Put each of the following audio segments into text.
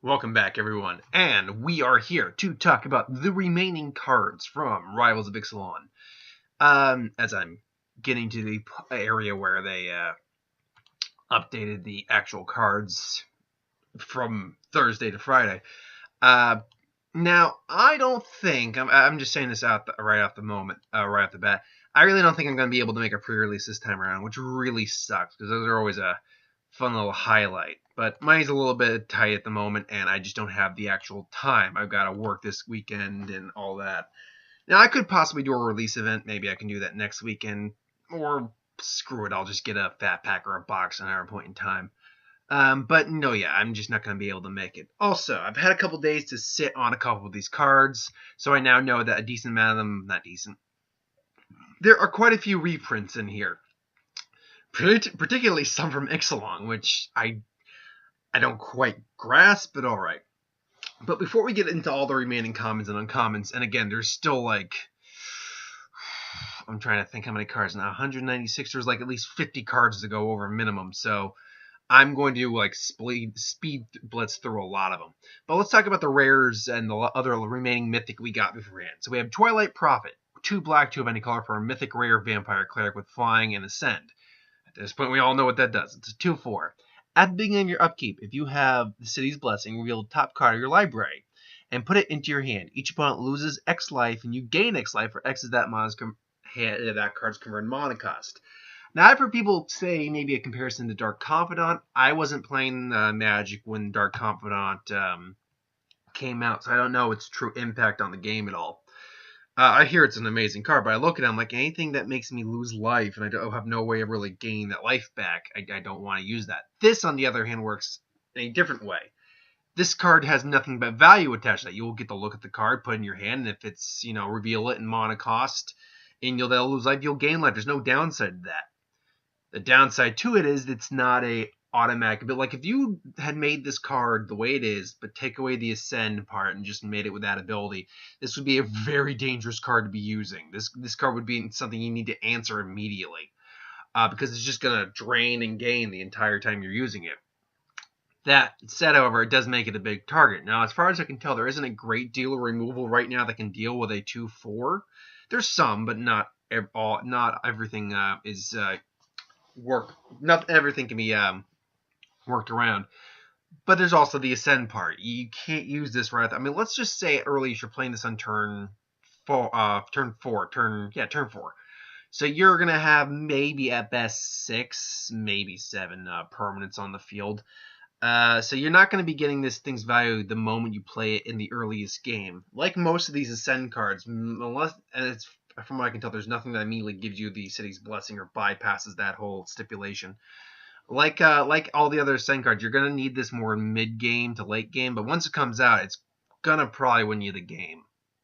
Welcome back, everyone, and we are here to talk about the remaining cards from Rivals of Ixalan. As I'm getting to the area where they updated the actual cards from Thursday to Friday. Now, I don't think I'm just saying this right off the moment, right off the bat. I really don't think I'm going to be able to make a pre-release this time around, which really sucks because those are always a fun little highlight. But money's a little bit tight at the moment, and I just don't have the actual time. I've got to work this weekend and all that. Now, I could possibly do a release event. Maybe I can do that next weekend, or screw it, I'll just get a fat pack or a box at another point in time. But no, yeah, I'm just not going to be able to make it. Also, I've had a couple days to sit on a couple of these cards, so I now know that a decent amount of them, not decent, there are quite a few reprints in here. Particularly some from Ixalan, which I don't quite grasp, but alright. But before we get into all the remaining commons and uncommons, and again, there's still like, I'm trying to think how many cards now, 196, there's like at least 50 cards to go over minimum, so I'm going to like speed blitz through a lot of them. But let's talk about the rares and the other remaining mythic we got beforehand. So we have Twilight Prophet, 2 black, 2 of any color for a mythic rare vampire cleric with flying and ascend. At this point, we all know what that does. It's a 2/4. At the beginning of your upkeep, if you have the city's blessing, reveal the top card of your library and put it into your hand. Each opponent loses X life, and you gain X life, for X is that card's converted mana cost. Now, I've heard people say maybe a comparison to Dark Confidant. I wasn't playing Magic when Dark Confidant came out, so I don't know its true impact on the game at all. I hear it's an amazing card, but I look at it, I'm like, anything that makes me lose life, and I don't have no way of really gaining that life back, I don't want to use that. This, on the other hand, works in a different way. This card has nothing but value attached to that. You will get to look at the card, put it in your hand, and if it's, reveal it in mana cost, and they'll lose life, you'll gain life. There's no downside to that. The downside to it is it's not a automatic, but like if you had made this card the way it is, but take away the ascend part and just made it with that ability, this would be a very dangerous card to be using. This card would be something you need to answer immediately, because it's just going to drain and gain the entire time you're using it. That said, however, it does make it a big target. Now, as far as I can tell, there isn't a great deal of removal right now that can deal with a 2/4. There's some, but not everything is work. Not everything can be worked around. But there's also the ascend part. You can't use this right. Let's just say early you're playing this on turn 4. So you're gonna have maybe at best 6, maybe 7 permanents on the field. So you're not going to be getting this thing's value the moment you play it in the earliest game. Like most of these ascend cards, unless, and it's from what I can tell, there's nothing that immediately gives you the city's blessing or bypasses that whole stipulation. Like all the other ascend cards, you're going to need this more mid-game to late game, but once it comes out, it's going to probably win you the game.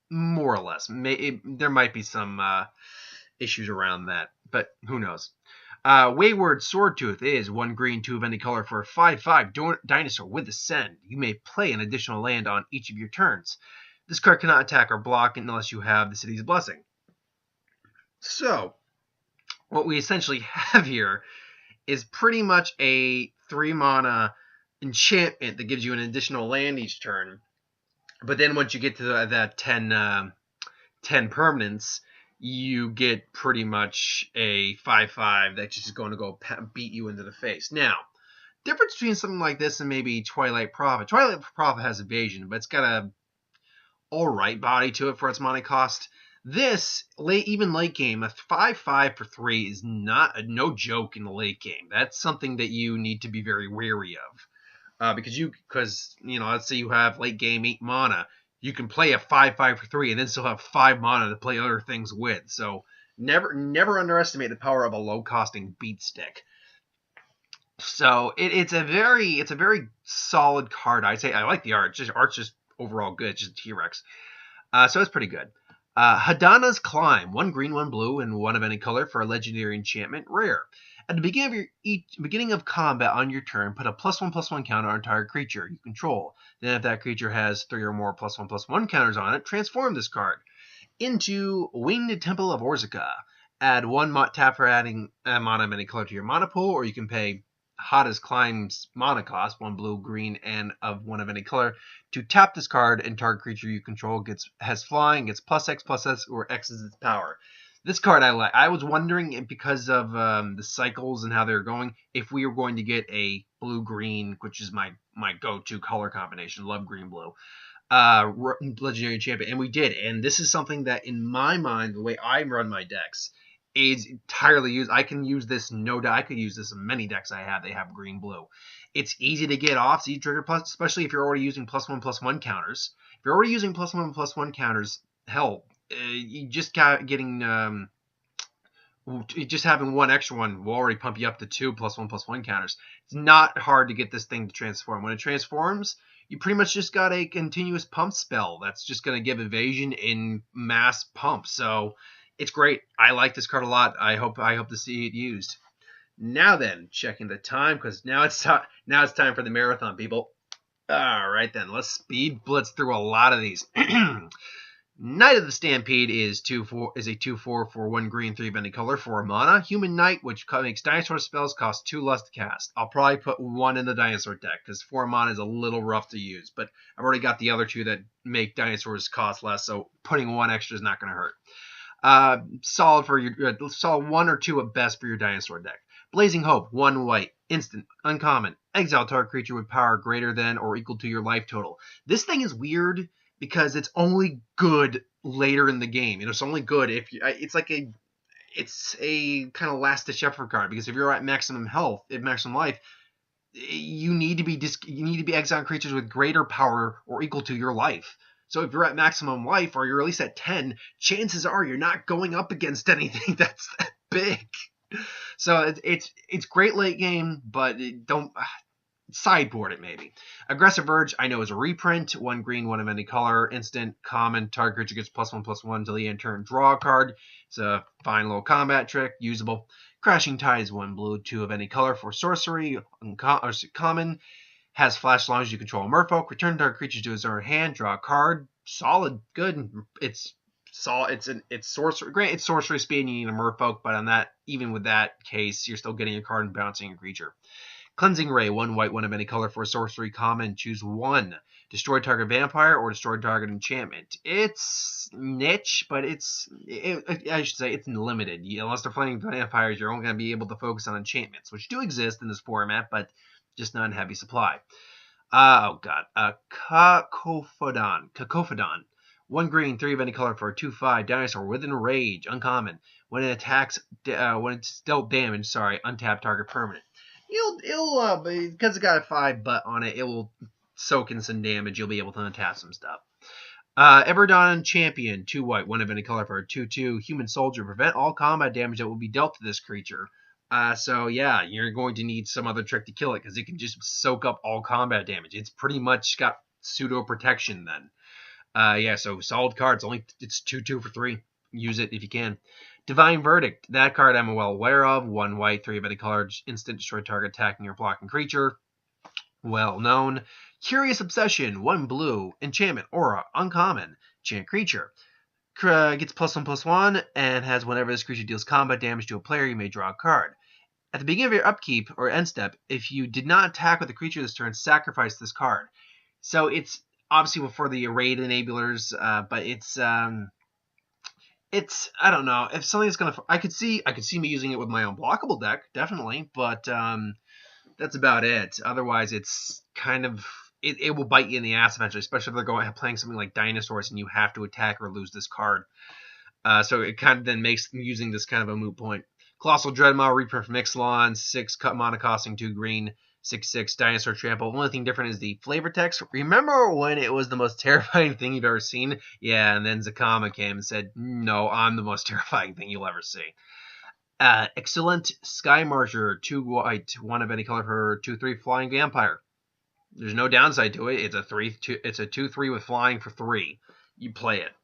More or less. There might be some issues around that, but who knows. Wayward Swordtooth is 1 green, 2 of any color for a 5/5 dinosaur with Ascend. You may play an additional land on each of your turns. This card cannot attack or block unless you have the city's blessing. So, what we essentially have here is pretty much a 3-mana enchantment that gives you an additional land each turn. But then once you get to that 10 permanents, you get pretty much a 5/5 that's just going to go beat you into the face. Now, difference between something like this and maybe Twilight Prophet. Twilight Prophet has evasion, but it's got a alright body to it for its money cost. This, even late game, a 5/5 for 3 is no joke in the late game. That's something that you need to be very wary of. Because let's say you have late game 8 mana, you can play a 5/5 for 3 and then still have 5 mana to play other things with. So never underestimate the power of a low-costing beat stick. So it's a very solid card. I'd say I like the art. Art's just overall good. It's just T-Rex. So it's pretty good. Hadana's Climb, 1 green, 1 blue, and 1 of any color for a legendary enchantment, rare. At the beginning of combat on your turn, put a +1/+1 counter on a target creature you control. Then if that creature has 3 or more +1/+1 counters on it, transform this card into Winged Temple of Orzica. Add 1 tap for adding mana of any color to your mana pool, or you can pay Hottest Climbs mana cost, 1 blue, green, and of one of any color. To tap this card, and target creature you control has flying, gets +X/+S, or X is its power. This card I like. I was wondering, because of the cycles and how they're going, if we were going to get a blue-green, which is my go-to color combination. Love green-blue. Legendary champion, and we did. And this is something that, in my mind, the way I run my decks, is entirely used. I can use this no doubt. I could use this in many decks I have. They have green blue. It's easy to get off. It's easy to trigger, especially if you're already using +1/+1 counters. If you're already using +1/+1 counters, hell, you just getting just having one extra one will already pump you up to 2 +1/+1 counters. It's not hard to get this thing to transform. When it transforms, you pretty much just got a continuous pump spell that's just going to give evasion in mass pump. So it's great. I like this card a lot. I hope to see it used. Now then, checking the time, because now it's time for the marathon, people. All right then, let's speed blitz through a lot of these. Knight of the Stampede is a 2/4 for 1 green, 3 of any color for a mana. Human Knight, which makes dinosaur spells, cost 2 less to cast. I'll probably put 1 in the dinosaur deck because 4 mana is a little rough to use, but I've already got the other 2 that make dinosaurs cost less, so putting 1 extra is not going to hurt. Solid for your solid 1 or 2 at best for your dinosaur deck. Blazing Hope, 1 white, instant, uncommon. Exile target creature with power greater than or equal to your life total. This thing is weird because it's only good later in the game. It's only good if you, it's a kind of last ditch effort card, because if you're at maximum health, at maximum life, you need to be exiling creatures with greater power or equal to your life. So if you're at maximum life, or you're at least at 10, chances are you're not going up against anything that's that big. So it's great late game, but don't sideboard it maybe. Aggressive Urge, I know, is a reprint. 1 green, 1 of any color, instant, common. Target creature gets +1/+1 till the end turn. Draw a card. It's a fine little combat trick, usable. Crashing Tide is 1 blue, 2 of any color for sorcery, common. Has flash as long as you control a merfolk. Return target creature to his own hand. Draw a card. Solid, good. It's solid. It's sorcery. Great. It's sorcery speed, and you need a merfolk, but on that, even with that case, you're still getting a card and bouncing a creature. Cleansing Ray, 1 white, 1 of any color for a sorcery, common. Choose 1. Destroy target vampire or destroy target enchantment. It's niche, but I should say it's limited. Unless they're playing vampires, you're only going to be able to focus on enchantments, which do exist in this format, but just not in heavy supply. Cacophodon. 1 green, 3 of any color for a 2/5 dinosaur with enrage, uncommon. When it attacks, when it's dealt damage, untap target permanent. It'll because it got a 5 butt on it, it will soak in some damage. You'll be able to untap some stuff. Everdon Champion, 2 white, 1 of any color for a 2/2 human soldier. Prevent all combat damage that will be dealt to this creature. So yeah, you're going to need some other trick to kill it, because it can just soak up all combat damage. It's pretty much got pseudo protection then. So solid card. It's 2/2 for 3. Use it if you can. Divine Verdict. That card I'm well aware of. 1 white, 3 of any color, instant, destroy target attacking or blocking creature. Well known. Curious Obsession. 1 blue, enchantment, aura, uncommon, enchant creature. Gets +1/+1 and has whenever this creature deals combat damage to a player, you may draw a card. At the beginning of your upkeep or end step, if you did not attack with a creature this turn, sacrifice this card. So it's obviously for the raid enablers, but it's I don't know if something's gonna. I could see me using it with my own blockable deck, definitely, but that's about it. Otherwise, it's kind of it will bite you in the ass eventually, especially if they're playing something like dinosaurs and you have to attack or lose this card. So it kind of then makes using this kind of a moot point. Colossal Dreadmaw, reprint from Ixalan, 6 mana costing 2 green. 6/6 dinosaur trample. Only thing different is the flavor text. Remember when it was the most terrifying thing you've ever seen? Yeah, and then Zakama came and said, no, I'm the most terrifying thing you'll ever see. Excellent Sky Marcher, 2 white, 1 of any color for 2/3 flying vampire. There's no downside to it. It's a 2/3 with flying for 3. You play it.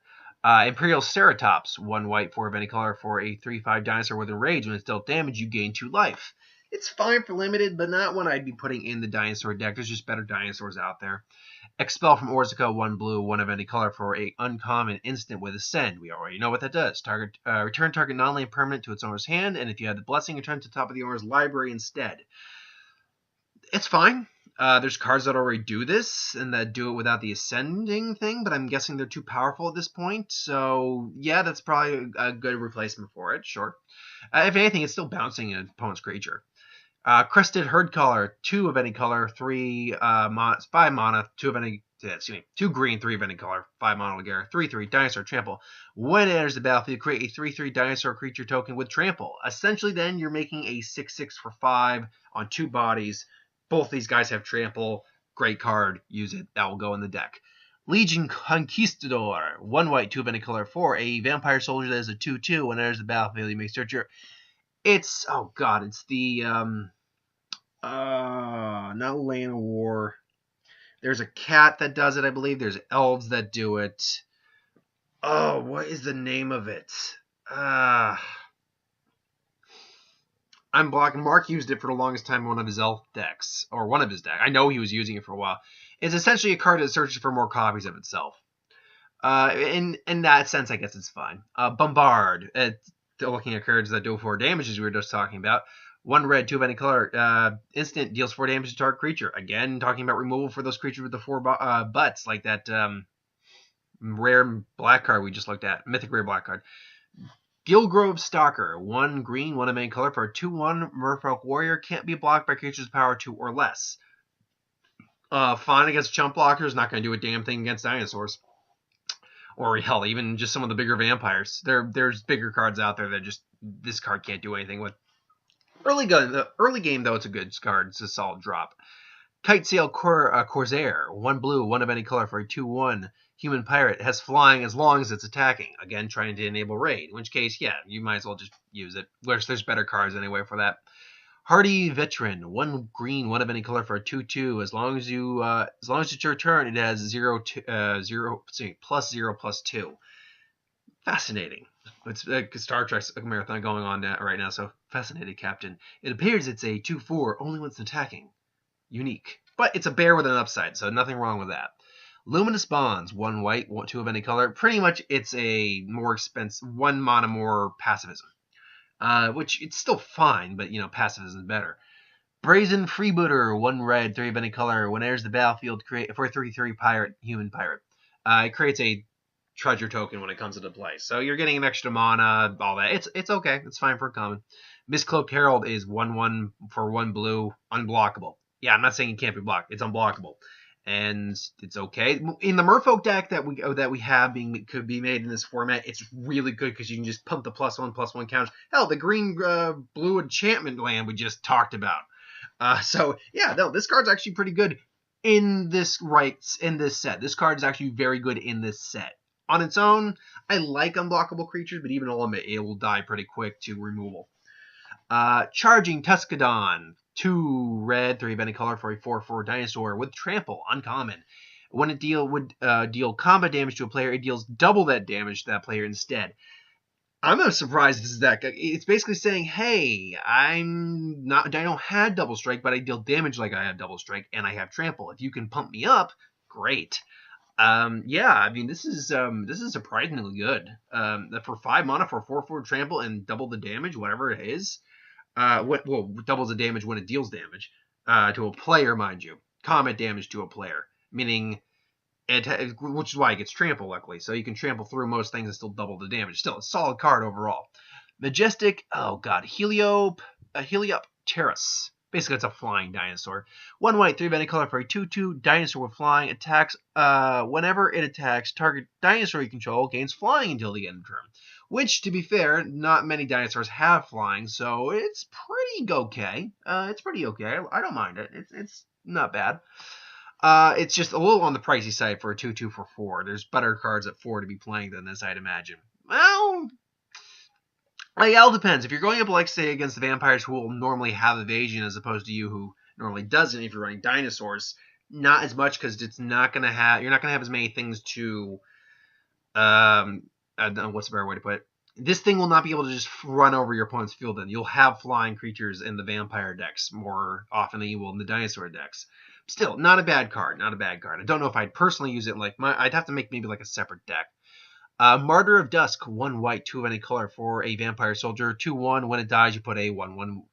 Imperial Ceratops, 1 white, 4 of any color for a 3/5 dinosaur with enrage. When it's dealt damage, you gain 2 life. It's fine for limited, but not one I'd be putting in the dinosaur deck. There's just better dinosaurs out there. Expel from Orzica, 1 blue, 1 of any color for a uncommon instant with Ascend. We already know what that does. Return target non-land permanent to its owner's hand, and if you have the blessing, return to the top of the owner's library instead. It's fine. There's cards that already do this and that do it without the ascending thing, but I'm guessing they're too powerful at this point. So yeah, that's probably a good replacement for it. Sure. If anything, it's still bouncing an opponent's creature. Crested Herd Caller, 2 of any color, 5 mana, 2 of any, 2 green, 3 of any color, 5 mana Ligera, 3/3 Dinosaur Trample. When it enters the battlefield, create a 3/3 Dinosaur creature token with Trample. Essentially, then you're making a 6/6 for 5 on 2 bodies. Both these guys have Trample. Great card. Use it. That will go in the deck. Legion Conquistador, 1 white, 2 of any color, 4. A vampire soldier that is a 2/2. When it enters the battlefield, you may search your. It's it's the not Land of War. There's a cat that does it, I believe. There's elves that do it. Oh, what is the name of it? I'm blocking. Mark used it for the longest time in one of his elf decks, or one of his decks. I know he was using it for a while. It's essentially a card that searches for more copies of itself. In that sense, I guess it's fine. Bombard. Looking at cards that do 4 damage, as we were just talking about. 1 red, 2 of any color. Instant deals 4 damage to target creature. Again, talking about removal for those creatures with the 4 butts, like that rare black card we just looked at. Mythic rare black card. Gilgrove Stalker. 1 green, 1 of any color for a 2/1 Merfolk Warrior. Can't be blocked by creatures power 2 or less. Fine against chump blockers. Not going to do a damn thing against dinosaurs. Or hell, even just some of the bigger vampires. There's bigger cards out there that just this card can't do anything with. Early game, though, it's a good card. It's a solid drop. Kitesail Corsair. 1 blue, 1 of any color for a 2/1 human pirate. It has flying as long as it's attacking. Again, trying to enable raid. In which case, yeah, you might as well just use it. There's better cards anyway for that. Hardy Veteran. 1 green, 1 of any color for a 2/2. As long as it's your turn, it has +0/+2. Fascinating. It's like Star Trek marathon going on right now, so fascinating, Captain. It appears it's a 2/4 only when it's attacking. Unique. But it's a bear with an upside, so nothing wrong with that. Luminous Bonds, 1 white, 2 of any color. Pretty much it's a more expensive, 1 mana more pacifism. Which it's still fine, but pacifism is better. Brazen Freebooter, 1 red, 3 of any color. When it enters the battlefield, create for a 3/3 human pirate. It creates a treasure token when it comes into play. So you're getting an extra mana, all that. It's okay. It's fine for a common. Mistcloaked Herald is 1/1 for 1 blue, unblockable. Yeah, I'm not saying it can't be blocked. It's unblockable. And it's okay. In the Merfolk deck that we have could be made in this format, it's really good because you can just pump the +1/+1 counters. Hell, the green blue enchantment land we just talked about. So yeah, no, this card's actually pretty good in this set. This card is actually very good in this set. On its own, I like unblockable creatures, but even Ultimate, it will die pretty quick to removal. Charging Tuscadon. 2 red, 3 of any color for a 4/4 dinosaur with Trample, uncommon. When it would deal combat damage to a player, it deals double that damage to that player instead. I'm not surprised this is that. It's basically saying, hey, I don't have double strike, but I deal damage like I have double strike, and I have Trample. If you can pump me up, great. Yeah, I mean this is surprisingly good. For 5 mana for 4/4 Trample and double the damage, whatever it is. Doubles the damage when it deals damage to a player, mind you. Combat damage to a player, meaning which is why it gets Trample, luckily. So you can trample through most things and still double the damage. Still, a solid card overall. Majestic, Heliopterus. Basically, it's a flying dinosaur. 1 white, 3 of any color for a 2/2 dinosaur with flying. Attacks whenever it attacks, target dinosaur you control gains flying until the end of the turn. Which, to be fair, not many dinosaurs have flying, so it's pretty okay. It's pretty okay. I don't mind it. It's not bad. It's just a little on the pricey side for a 2/2 for 4. There's better cards at 4 to be playing than this, I'd imagine. Well, it all depends. If you're going up, like, say, against the vampires who will normally have evasion as opposed to you who normally doesn't, if you're running dinosaurs, not as much because you're not going to have as many things to, I don't know what's the better way to put it. This thing will not be able to just run over your opponent's field then. You'll have flying creatures in the vampire decks more often than you will in the dinosaur decks. Still, not a bad card. Not a bad card. I don't know if I'd personally use it. I'd have to make maybe like a separate deck. Martyr of Dusk, 1 white, 2 of any color for a vampire soldier. 2/1. When it dies, you put a 1/1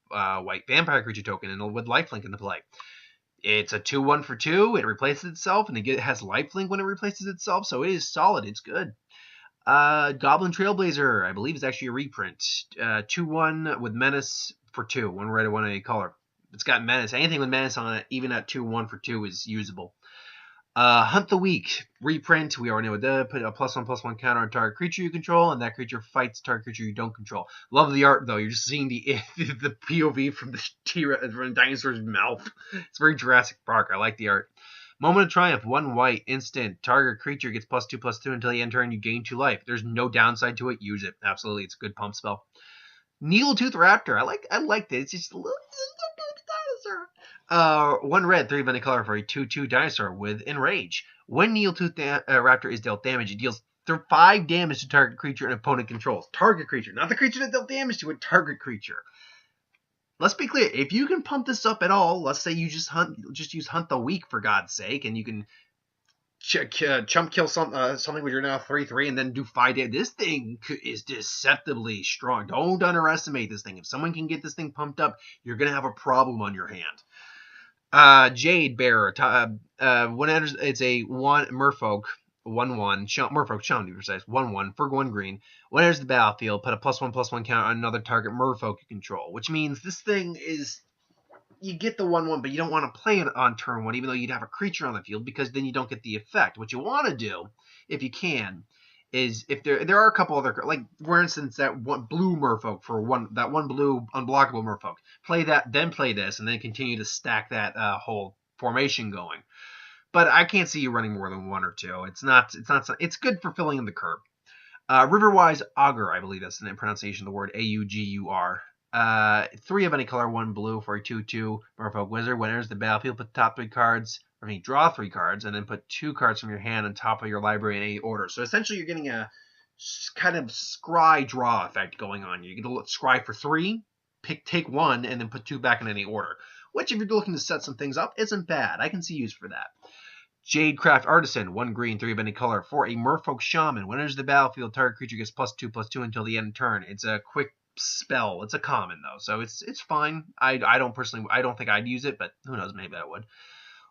white vampire creature token and with lifelink into play. It's a 2/1 for 2. It replaces itself, and it has lifelink when it replaces itself, so it is solid. It's good. Goblin Trailblazer, I believe, is actually a reprint. 2/1 with Menace for 2. 1 red and 1 a color. It's got Menace. Anything with Menace on it, even at 2/1 for 2, is usable. Hunt the Weak, reprint. We already know what that. Put a +1/+1 counter on target creature you control, and that creature fights target creature you don't control. Love the art, though. You're just seeing the POV from the dinosaur's mouth. It's very Jurassic Park. I like the art. Moment of Triumph, 1 white, instant. Target creature gets +2/+2 until the end turn. You gain 2 life. There's no downside to it. Use it. Absolutely, it's a good pump spell. Needletooth Raptor. I liked it. It's just a little dinosaur. 1 red, 3 of any color for a 2/2 dinosaur with Enrage. When Needletooth Raptor is dealt damage, it deals 5 damage to target creature and opponent controls. Target creature, not the creature that dealt damage to it. Target creature. Let's be clear. If you can pump this up at all, let's say you just use Hunt the Weak for God's sake, and you can chump kill something with your now 3/3 and then do 5 damage. This thing is deceptively strong. Don't underestimate this thing. If someone can get this thing pumped up, you're gonna have a problem on your hand. Jade Bearer. It's a 1 Merfolk. 1/1. Merfolk Shaman, to be precise. 1/1 for 1 green. When it enters the battlefield, put a +1/+1 counter on another target Merfolk you control. Which means this thing is, you get the 1/1, but you don't want to play it on turn 1, even though you'd have a creature on the field, because then you don't get the effect. What you want to do, if you can, is if there are a couple other, like for instance that one blue Merfolk for that one blue unblockable Merfolk. Play that, then play this, and then continue to stack that whole formation going. But I can't see you running more than 1 or 2. It's good for filling in the curb. Riverwise Augur, I believe that's the pronunciation of the word, Augur. 3 of any color, 1 blue for a 2/2 Merfolk Wizard. When it enters the battlefield, put the top 3 cards, draw 3 cards, and then put 2 cards from your hand on top of your library in any order. So essentially, you're getting a kind of scry draw effect going on. You get to scry for 3, take 1, and then put 2 back in any order. Which, if you're looking to set some things up, isn't bad. I can see use for that. Jadecraft Artisan, 1 green, 3 of any color, for a Merfolk Shaman. When it enters the battlefield, target creature gets +2/+2 until the end of turn. It's a quick spell. It's a common, though, so it's fine. I don't think I'd use it, but who knows, maybe I would.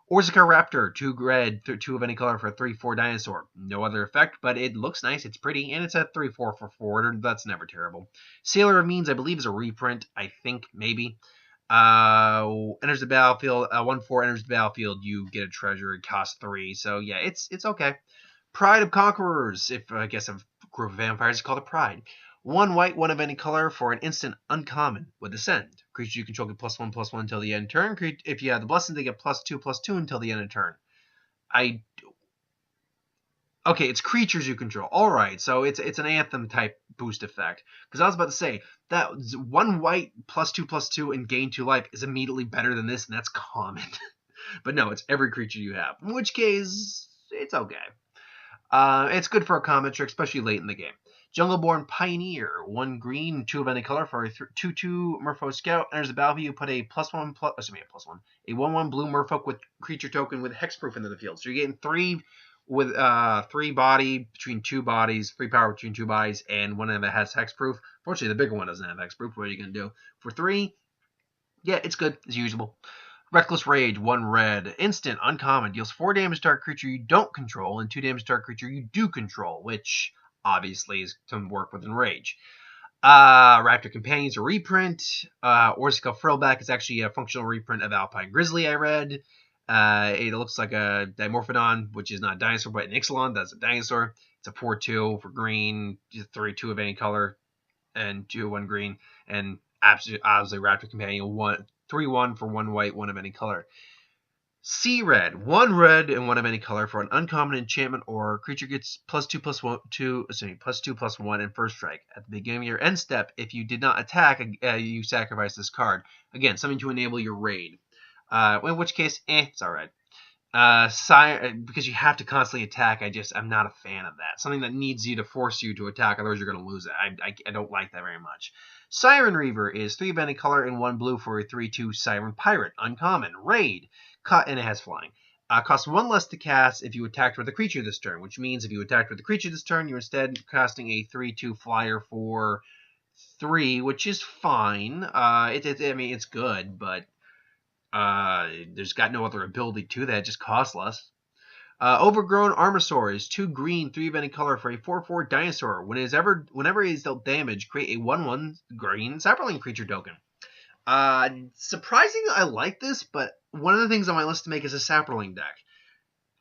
Orsica Raptor, 2 red, 2 of any color for a 3/4 dinosaur. No other effect, but it looks nice, it's pretty, and it's a 3/4 for forward. That's never terrible. Sailor of Means, I believe, is a reprint. I think, maybe. Enters the battlefield. 1/4 enters the battlefield. You get a treasure. It costs 3. So yeah, it's okay. Pride of Conquerors. If I guess a group of vampires is called a pride. 1 white, 1 of any color for an instant uncommon with Ascend. Creature you control get +1/+1 until the end of turn. If you have the blessing, they get +2/+2 until the end of turn. Okay, it's creatures you control. All right, so it's an Anthem type boost effect. Because I was about to say that 1 white +2/+2 and gain 2 life is immediately better than this, and that's common. But no, it's every creature you have. In which case, it's okay. It's good for a common trick, especially late in the game. Jungleborn Pioneer, 1 green, 2 of any color for a 2/2 Merfolk Scout. Enters the battlefield, you put a +1/+1, a 1/1 blue Merfolk with creature token with hexproof into the field. So you're getting 3 with 3 body between 2 bodies, 3 power between 2 bodies, and one of them has hexproof. Fortunately, the bigger one doesn't have hexproof. What are you gonna do? For 3, yeah, it's good as usual. Reckless Rage, 1 red, instant, uncommon, deals 4 damage to target creature you don't control and 2 damage to target creature you do control, which obviously is to work with Enrage. Raptor Companions, a reprint. Orsica Frillback is actually a functional reprint of Alpine Grizzly, I read. It looks like a Dimorphodon, which is not a dinosaur, but an Ixalan, that's a dinosaur. It's a 4/2 for green, 3/2 of any color, and 2/1 green, and obviously Raptor Companion, 3/1 for 1 white, 1 of any color. Sea Red, 1 red and 1 of any color for an uncommon enchantment or creature gets +2/+1 in first strike. At the beginning of your end step, if you did not attack, you sacrifice this card. Again, something to enable your raid. In which case, it's alright. Because you have to constantly attack, I'm not a fan of that. Something that needs you to force you to attack, otherwise you're going to lose it. I don't like that very much. Siren Reaver is 3 of any color and 1 blue for a 3/2 Siren Pirate. Uncommon. Raid. And it has flying. Costs 1 less to cast if you attacked with a creature this turn, which means if you attacked with a creature this turn, you're instead casting a 3/2 flyer for 3, which is fine. It's good, but There's got no other ability to that, it just costs less. Overgrown Armosaur is 2 green, 3 of any color for a 4/4 dinosaur. Whenever he is dealt damage, create a 1/1 green Cyberlink creature token. Surprising, I like this, but one of the things on my list to make is a Sapperling deck.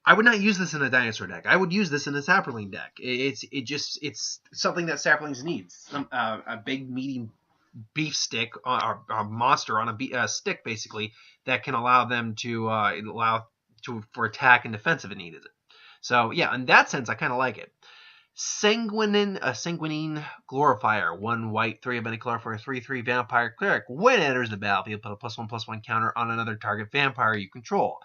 I would not use this in a dinosaur deck. I would use this in a Sapperling deck. It's something that Sapperlings need. A big meaty beef stick or a monster on a stick basically that can allow them to for attack and defense if it needed it. So yeah, in that sense, I kind of like it. Sanguinine Glorifier, 1 white, 3 of any color for a 3/3 vampire cleric. When it enters the battlefield, put a +1/+1 counter on another target vampire you control.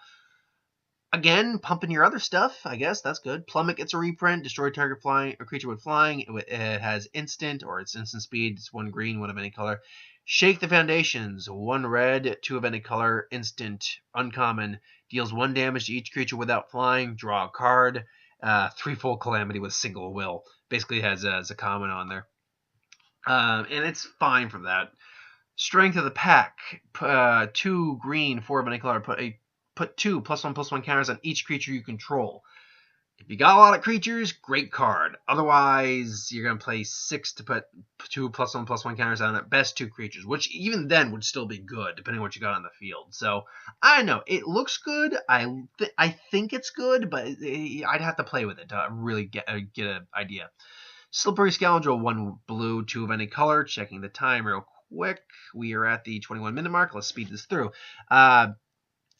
Again, pumping your other stuff, I guess. That's good. Plummet gets a reprint. Destroy target flying or creature with flying. It has instant or its instant speed. It's 1 green, 1 of any color. Shake the Foundations. 1 red, 2 of any color. Instant. Uncommon. Deals 1 damage to each creature without flying. Draw a card. 3-fold Calamity with single will. Basically has a common on there. And it's fine for that. Strength of the Pack. 2 green, 4 of any color. Put 2 +1/+1 counters on each creature you control. If you got a lot of creatures, great card. Otherwise, you're going to play 6 to put 2 +1/+1 counters on at best 2 creatures, which even then would still be good, depending on what you got on the field. So, I don't know. It looks good. I think it's good, but I'd have to play with it to really get an idea. Slippery Scoundrel, 1 blue, 2 of any color. Checking the time real quick. We are at the 21-minute mark. Let's speed this through.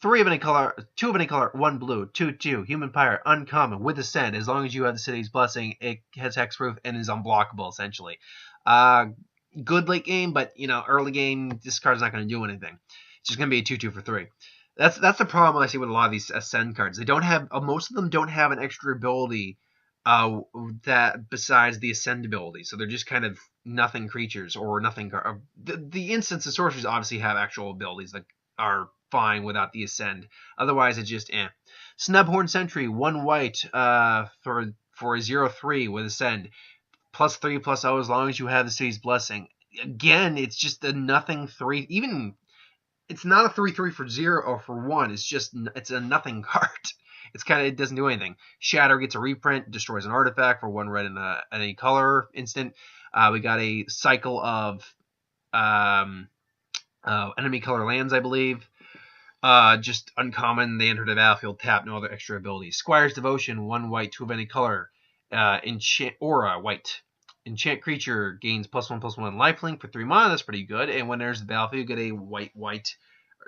3 of any color, 2 of any color, 1 blue, 2/2, human pirate, uncommon, with ascend. As long as you have the city's blessing, it has hexproof and is unblockable, essentially. Good late game, but early game, this card's not going to do anything. It's just going to be a 2/2 for 3. That's the problem I see with a lot of these ascend cards. They don't have most of them don't have an extra ability that besides the ascend ability, so they're just kind of nothing creatures or nothing. The instants and sorceries obviously have actual abilities that are fine without the ascend. Otherwise, it's just eh. Snubhorn Sentry, 1 white for a 0/3 with ascend. +3/+0 as long as you have the city's blessing. Again, it's just a nothing 3. Even it's not a 3/3 for 0 or for 1. It's a nothing card. It doesn't do anything. Shatter gets a reprint, destroys an artifact for 1 red and any color instant. We got a cycle of enemy color lands, I believe. Just uncommon. They enter the battlefield, tap, no other extra abilities. Squire's Devotion, 1 white, 2 of any color. Enchant Aura, white. Enchant creature gains +1/+1 lifelink for 3 mana. That's pretty good. And when there's the battlefield, you get a white,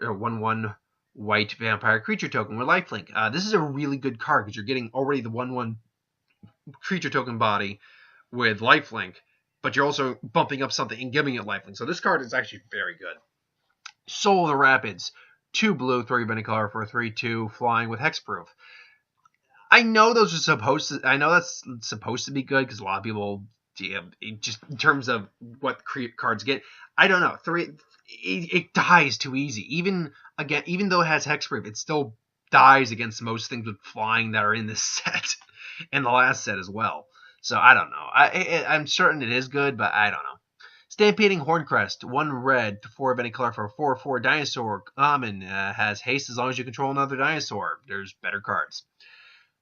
or 1/1 white vampire creature token with lifelink. This is a really good card because you're getting already the 1/1 creature token body with lifelink, but you're also bumping up something and giving it lifelink. So this card is actually very good. Soul of the Rapids, 2 blue, 3 of any color for a 3/2 flying with hexproof. I know those are supposed to. I know that's supposed to be good because a lot of people, just in terms of what cards get, I don't know. It dies too easy. Even though it has hexproof, it still dies against most things with flying that are in this set and the last set as well. So I don't know. I'm certain it is good, but I don't know. Stampeding Horncrest, 1 red, 4 of any color for a 4/4 dinosaur. Common, has haste as long as you control another dinosaur. There's better cards.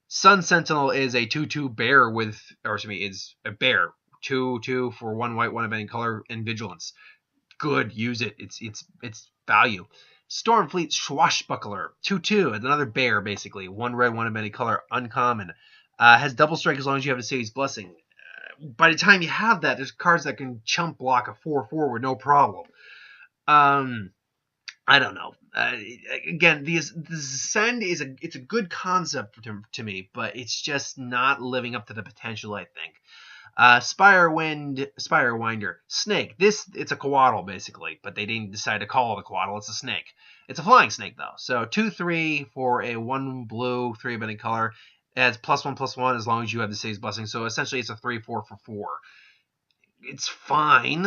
Sun Sentinel is a 2/2 bear is a bear. 2/2 for 1 white, 1 of any color, and vigilance. Good, use it. It's value. Stormfleet Swashbuckler, 2/2, another bear basically. 1 red, 1 of any color, uncommon. Has double strike as long as you have the city's blessing. By the time you have that, there's cards that can chump block a 4/4 with no problem. I don't know. Again, the Ascend it's a good concept to me, but it's just not living up to the potential, I think. Spirewinder, snake. It's a coatl basically, but they didn't decide to call it a coatl. It's a snake. It's a flying snake though. So 2/3 for a 1 blue, 3 of any color. It has +1/+1 as long as you have the city's blessing. So essentially, it's a 3/4 for 4. It's fine.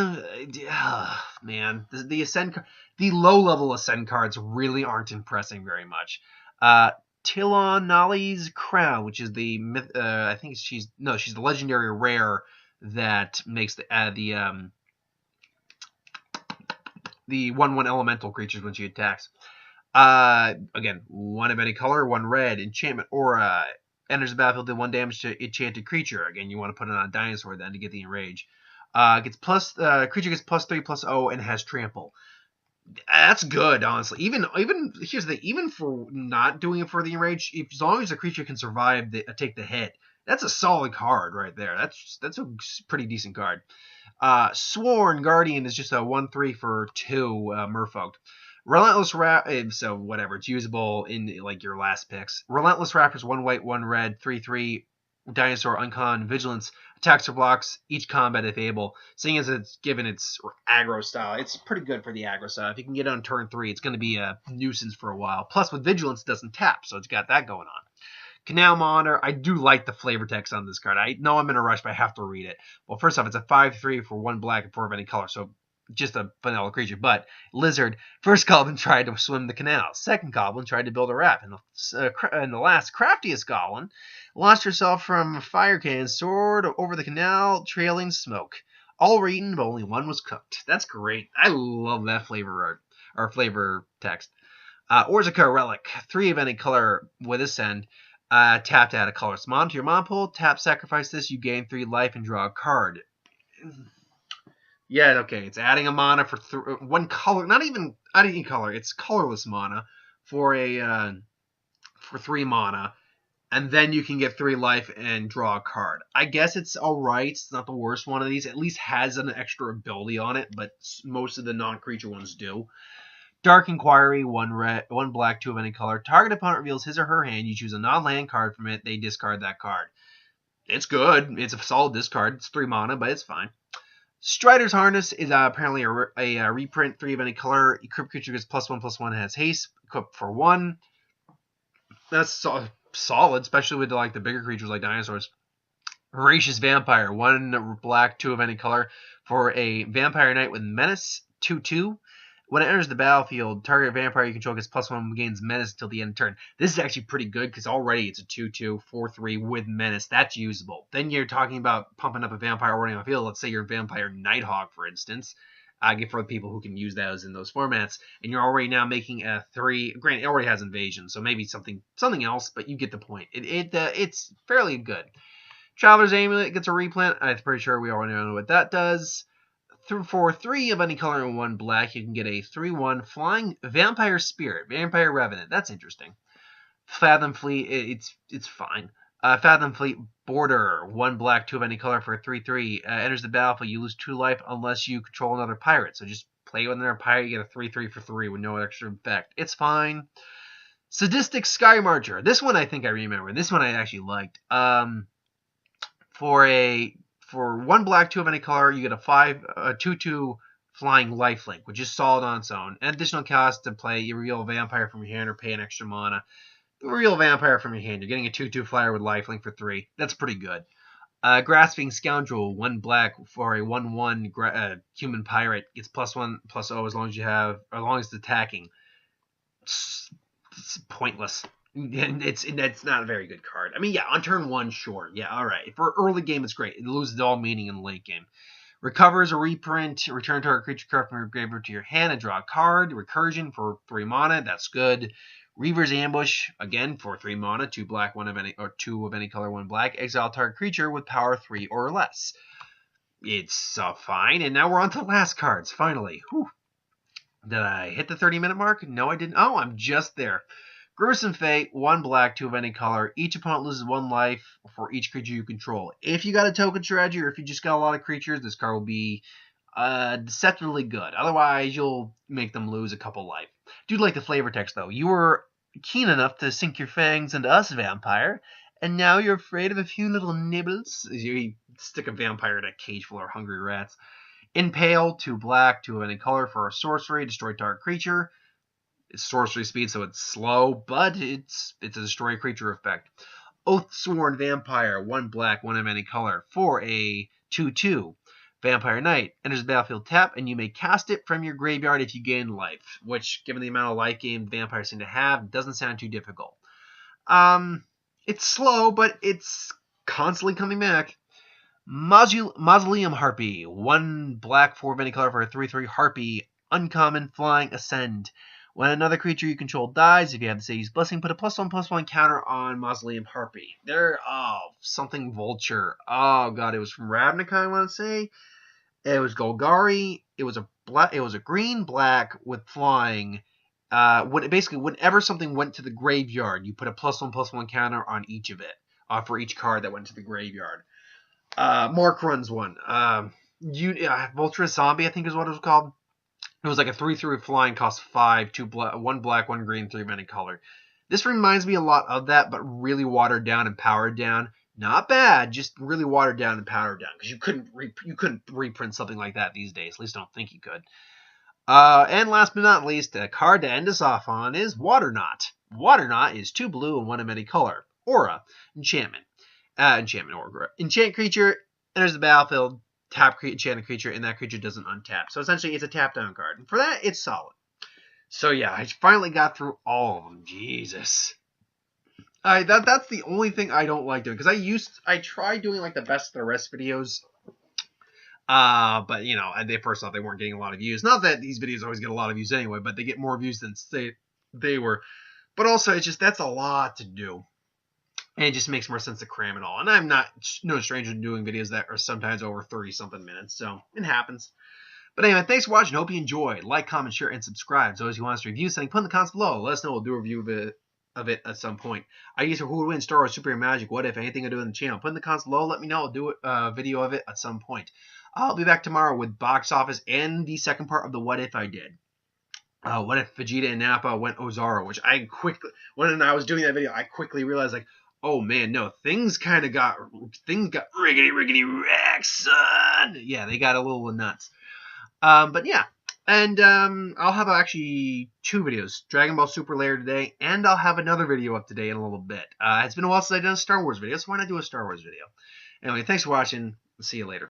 Man, the Ascend, the low-level Ascend cards really aren't impressing very much. Tilon Nolly's Crown, which is the I think she's the legendary rare that makes the 1/1 elemental creatures when she attacks. Again, one of any color, one red, enchantment, aura. Enters the battlefield, do 1 damage to enchanted creature. Again, you want to put it on a dinosaur then to get the enrage. Creature gets +3/+0 and has trample. That's good, honestly. Even here's the even for not doing it for the enrage, as long as the creature can survive take the hit, that's a solid card right there. That's a pretty decent card. Sworn Guardian is just a 1/3 for 2 Merfolk. Relentless Rap, so whatever, it's usable in like your last picks. Relentless Raptors, 1 white, 1 red, 3/3 dinosaur, uncon, vigilance, attacks or blocks each combat if able. Seeing as it's given its aggro style, it's pretty good for the aggro style. If you can get it on turn 3, it's going to be a nuisance for a while. Plus, with vigilance, it doesn't tap, so it's got that going on. Canal Monitor, I do like the flavor text on this card. I know I'm in a rush, but I have to read it. Well, first off, it's a 5/3 for 1 black and 4 of any color, so just a vanilla creature. But Lizard, first goblin tried to swim the canal. Second goblin tried to build a raft. And the last, craftiest goblin, launched herself from a fire cannon, soared over the canal, trailing smoke. All were eaten, but only one was cooked. That's great. I love that flavor art, or flavor text. Orzica Relic, 3 of any color with Ascend. Tap to add a colorless mana to your mana pool. Tap, sacrifice this. You gain 3 life and draw a card. Yeah, okay. It's adding a mana for 1 color. Not even adding color. It's colorless mana for for 3 mana, and then you can get 3 life and draw a card. I guess it's all right. It's not the worst one of these. At least has an extra ability on it, but most of the non-creature ones do. Dark Inquiry, 1 red, 1 black, 2 of any color. Target opponent reveals his or her hand. You choose a non-land card from it. They discard that card. It's good. It's a solid discard. It's 3 mana, but it's fine. Strider's Harness is apparently a reprint, 3 of any color. Equip creature gets +1/+1, has haste. Equip for 1. That's solid, especially with like the bigger creatures like dinosaurs. Voracious Vampire, 1 black, 2 of any color. For a Vampire Knight with Menace, 2/2. When it enters the battlefield, target vampire you control gets +1, gains menace until the end of the turn. This is actually pretty good because already it's a 2/2, 4/3 with menace. That's usable. Then you're talking about pumping up a vampire already on the field. Let's say you're Vampire Nighthawk, for instance. For the people who can use those in those formats. And you're already now making a 3. Granted, it already has invasion, so maybe something else, but you get the point. It's fairly good. Traveler's Amulet gets a replant. I'm pretty sure we already know what that does. For 3 of any color and 1 black, you can get a 3/1 flying Vampire Spirit, Vampire Revenant. That's interesting. Fathom Fleet, it's fine. Fathom Fleet Border, 1 black, 2 of any color for a 3/3. Enters the battlefield, you lose 2 life unless you control another pirate. So just play with another pirate, you get a 3/3 for 3 with no extra effect. It's fine. Sadistic Sky Marcher. This one I think I remember. This one I actually liked. For 1 black, 2 of any color, you get a 2/2 flying lifelink, which is solid on its own. An additional cost to play, you reveal a vampire from your hand or pay an extra mana. Reveal vampire from your hand. You're getting a 2/2 flyer with lifelink for 3. That's pretty good. Grasping Scoundrel, 1 black for a 1/1 human pirate. Gets +1/+0 as long as it's attacking. It's pointless. And it's not a very good card. I mean, yeah, on turn 1, sure. Yeah, all right. For early game, it's great. It loses all meaning in the late game. Recover is a reprint. Return target creature card from your graveyard to your hand and draw a card. Recursion for 3 mana. That's good. Reaver's Ambush, again, for 3 mana. 2 black, 2 of any color, 1 black. Exile target creature with power 3 or less. It's fine. And now we're on to the last cards, finally. Whew. Did I hit the 30-minute mark? No, I didn't. Oh, I'm just there. Gruesome Fate, 1 black, 2 of any color. Each opponent loses 1 life for each creature you control. If you got a token strategy or if you just got a lot of creatures, this card will be deceptively good. Otherwise, you'll make them lose a couple life. Do like the flavor text, though. You were keen enough to sink your fangs into us, vampire, and now you're afraid of a few little nibbles. You stick a vampire in a cage full of hungry rats. Impale, 2 black, 2 of any color for a sorcery. Destroy target creature. It's sorcery speed, so it's slow, but it's a destroy creature effect. Oathsworn Vampire, 1 black, 1 of any color, for a 2/2. Vampire Knight enters the battlefield tap, and you may cast it from your graveyard if you gain life, which, given the amount of life gain vampires seem to have, doesn't sound too difficult. It's slow, but it's constantly coming back. Mausoleum Harpy, 1 black, 4 of any color for a 3/3 Harpy, uncommon, flying, ascend. When another creature you control dies, if you have the Sadie's Blessing, put a +1/+1 counter on Mausoleum Harpy. Something Vulture. Oh god, it was from Ravnica, I want to say. It was Golgari. It was a green black with flying. Whenever something went to the graveyard, you put a +1/+1 counter on each of it, for each card that went to the graveyard. Mark runs one. Vulture Zombie, I think is what it was called. It was like a 3/3 flying, cost 5, 1 black, 1 green, 3 mana color. This reminds me a lot of that, but really watered down and powered down. Not bad, just really watered down and powered down, because you couldn't reprint something like that these days. At least I don't think you could. And last but not least, a card to end us off on is Waterknot. Waterknot is 2 blue and 1 of any color. Aura, enchantment. Enchant creature enters the battlefield, tap enchanted creature, and that creature doesn't untap. So essentially, it's a tap down card. And for that, it's solid. So yeah, I finally got through all of them. Jesus. That's the only thing I don't like doing, because I tried doing like the best of the rest videos. But you know, first off, they weren't getting a lot of views. Not that these videos always get a lot of views anyway, but they get more views than they were. But also, it's just, that's a lot to do. And it just makes more sense to cram it all. And I'm no stranger to doing videos that are sometimes over 30-something minutes. So it happens. But anyway, thanks for watching. Hope you enjoyed. Like, comment, share, and subscribe. So if you want us to review something, put in the comments below. Let us know. We'll do a review of it at some point. Ideas for who would win Star Wars, Super Magic, what if, anything I do in the channel. Put in the comments below. Let me know. I'll do a video of it at some point. I'll be back tomorrow with box office and the second part of the what if I did. What if Vegeta and Nappa went Ozaro, which when I was doing that video, I quickly realized, like, oh man, no, things got riggedy wrecked, son. Yeah, they got a little nuts. But yeah, and I'll have actually 2 videos: Dragon Ball Super later today, and I'll have another video up today in a little bit. It's been a while since I've done a Star Wars video, so why not do a Star Wars video? Anyway, thanks for watching. See you later.